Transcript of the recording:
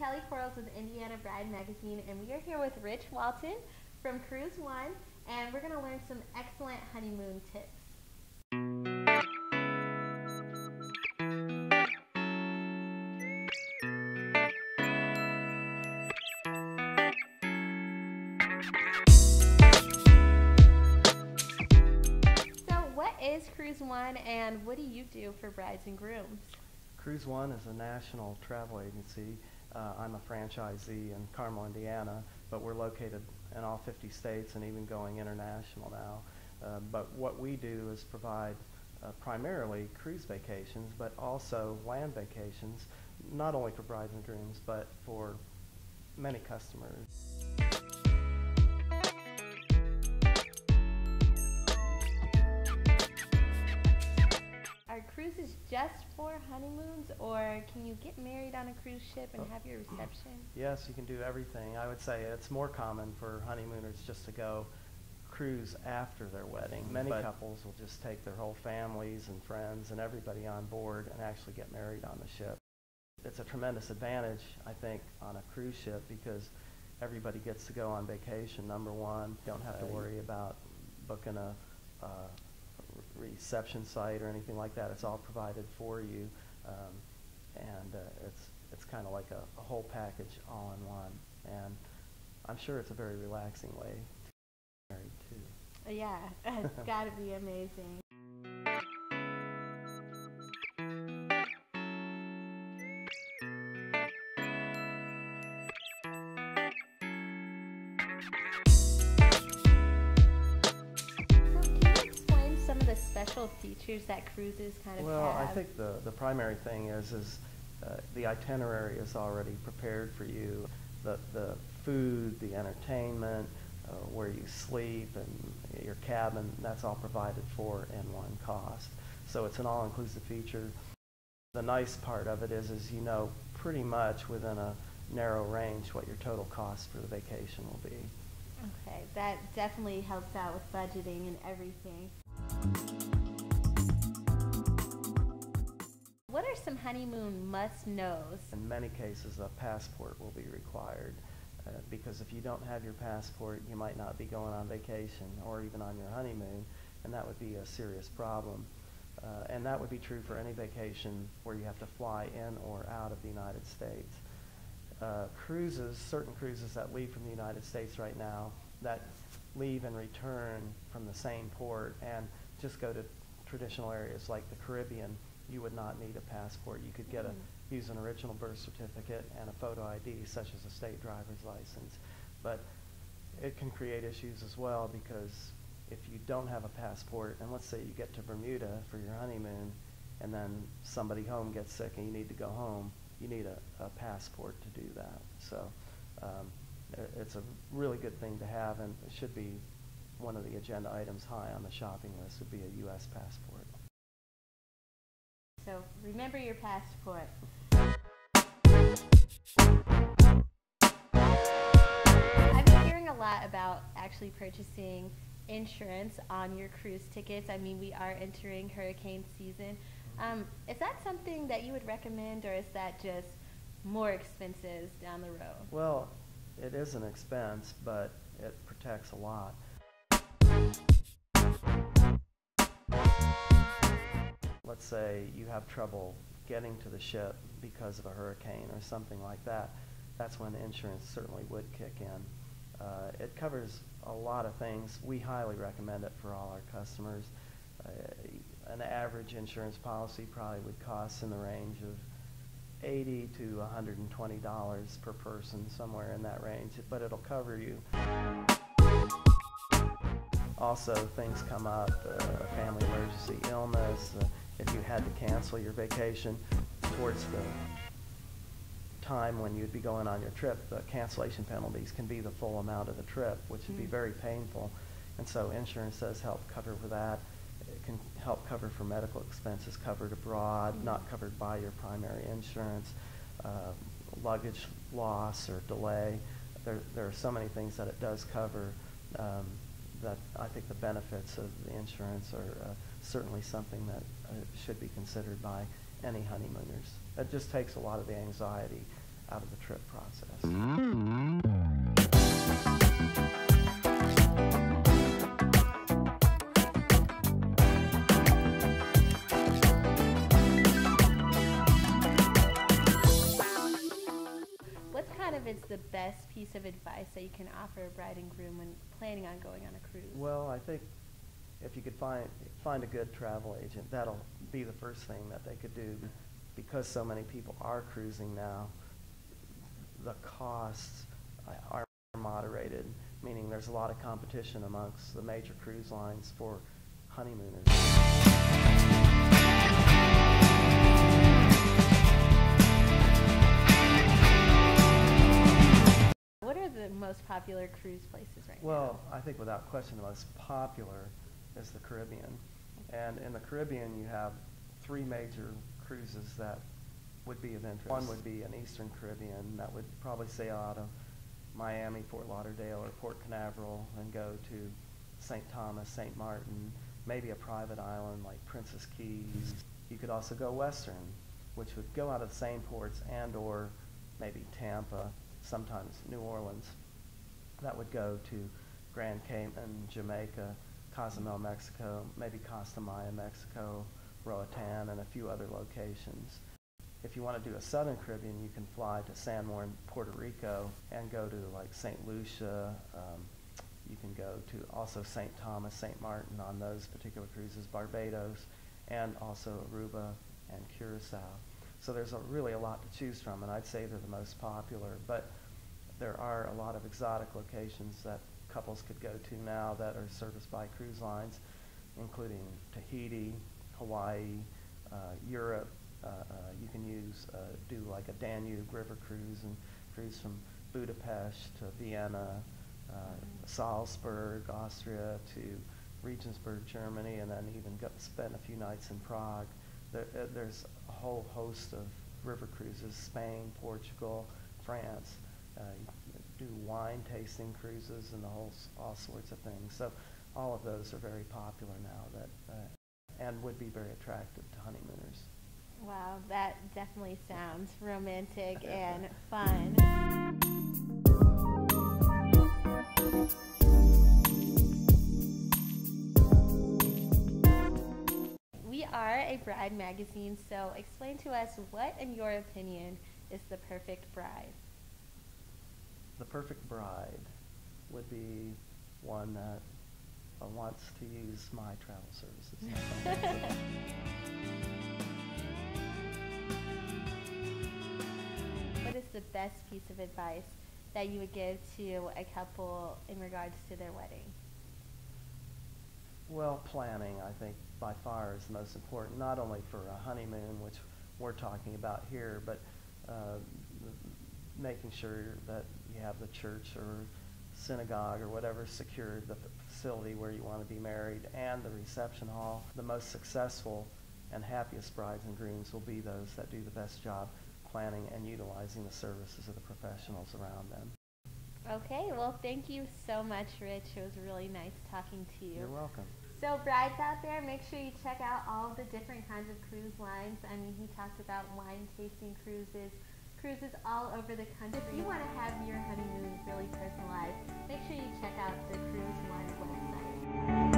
Kelly Quarles with Indiana Bride Magazine, and we are here with Rich Walton from CruiseOne, and we're going to learn some excellent honeymoon tips. So what is CruiseOne, and what do you do for brides and grooms? CruiseOne is a national travel agency. I'm a franchisee in Carmel, Indiana, but we're located in all 50 states and even going international now. But what we do is provide primarily cruise vacations, but also land vacations, not only for brides and grooms, but for many customers. Are cruises just for honeymoons, or can you get married on a cruise ship and have your reception? Yes, you can do everything. I would say it's more common for honeymooners just to go cruise after their wedding. Many couples will just take their whole families and friends and everybody on board and actually get married on the ship. It's a tremendous advantage, I think, on a cruise ship because everybody gets to go on vacation, number one. You don't have to worry about booking a reception site or anything like that. It's all provided for you, and it's kind of like a whole package all in one. And I'm sure it's a very relaxing way to get married too. Yeah, it's got to be amazing. Some of the special features that cruises kind of have? Well, I think the primary thing is the itinerary is already prepared for you. The food, the entertainment, where you sleep, and your cabin, that's all provided for in one cost. So it's an all-inclusive feature. The nice part of it is you know pretty much within a narrow range what your total cost for the vacation will be. Okay, that definitely helps out with budgeting and everything. What are some honeymoon must-knows? In many cases, a passport will be required because if you don't have your passport, you might not be going on vacation or even on your honeymoon, and that would be a serious problem. And that would be true for any vacation where you have to fly in or out of the United States. Certain cruises that leave from the United States right now, that leave and return from the same port and just go to traditional areas like the Caribbean, you would not need a passport. You could use an original birth certificate and a photo ID, such as a state driver's license. But it can create issues as well because if you don't have a passport, and let's say you get to Bermuda for your honeymoon, and then somebody home gets sick and you need to go home, you need a passport to do that. So it's a really good thing to have, and it should be one of the agenda items high on the shopping list would be a U.S. passport. So remember your passport. I've been hearing a lot about actually purchasing insurance on your cruise tickets. I mean, we are entering hurricane season. Is that something that you would recommend, or is that just more expenses down the road? Well, it is an expense, but it protects a lot. Let's say you have trouble getting to the ship because of a hurricane or something like that. That's when insurance certainly would kick in. It covers a lot of things. We highly recommend it for all our customers. An average insurance policy probably would cost in the range of $80 to $120 per person, somewhere in that range, but it'll cover you. Also, things come up, a family emergency, illness, if you had to cancel your vacation towards the time when you'd be going on your trip, the cancellation penalties can be the full amount of the trip, which would be very painful. And so insurance does help cover for that. It can help cover for medical expenses covered abroad, not covered by your primary insurance, luggage loss or delay. There are so many things that it does cover that I think the benefits of the insurance are certainly something that should be considered by any honeymooners. It just takes a lot of the anxiety out of the trip process. Is the best piece of advice that you can offer a bride and groom when planning on going on a cruise? Well, I think if you could find a good travel agent, that'll be the first thing that they could do. Because so many people are cruising now, the costs are moderated, meaning there's a lot of competition amongst the major cruise lines for honeymooners. What are the most popular cruise places right now? Well, I think without question the most popular is the Caribbean. And in the Caribbean you have 3 major cruises that would be of interest. One would be an Eastern Caribbean that would probably sail out of Miami, Fort Lauderdale, or Port Canaveral and go to St. Thomas, St. Martin, maybe a private island like Princess Keys. You could also go Western, which would go out of the same ports and or maybe Tampa, sometimes New Orleans. That would go to Grand Cayman, Jamaica, Cozumel, Mexico, maybe Costa Maya, Mexico, Roatan, and a few other locations. If you want to do a Southern Caribbean, you can fly to San Juan, Puerto Rico, and go to like St. Lucia. You can go to also St. Thomas, St. Martin on those particular cruises, Barbados, and also Aruba and Curacao. So there's really a lot to choose from, and I'd say they're the most popular. But there are a lot of exotic locations that couples could go to now that are serviced by cruise lines, including Tahiti, Hawaii, Europe. You can do like a Danube River cruise and cruise from Budapest to Vienna, Salzburg, Austria, to Regensburg, Germany, and then even spend a few nights in Prague. There's a whole host of river cruises: Spain, Portugal, France. Do wine tasting cruises and all sorts of things. So all of those are very popular now and would be very attractive to honeymooners. Wow, that definitely sounds romantic and fun. We are a bride magazine, so explain to us what, in your opinion, is the perfect bride? The perfect bride would be one that wants to use my travel services. What is the best piece of advice that you would give to a couple in regards to their wedding? Well, planning, I think, by far is the most important, not only for a honeymoon, which we're talking about here, but making sure that you have the church or synagogue or whatever secured, the facility where you want to be married, and the reception hall. The most successful and happiest brides and grooms will be those that do the best job planning and utilizing the services of the professionals around them. Okay, well, thank you so much, Rich. It was really nice talking to you. You're welcome. So brides out there, make sure you check out all the different kinds of cruise lines. I mean, he talked about wine tasting cruises all over the country. If you want to have your honeymoon really personalized, make sure you check out the CruiseOne website.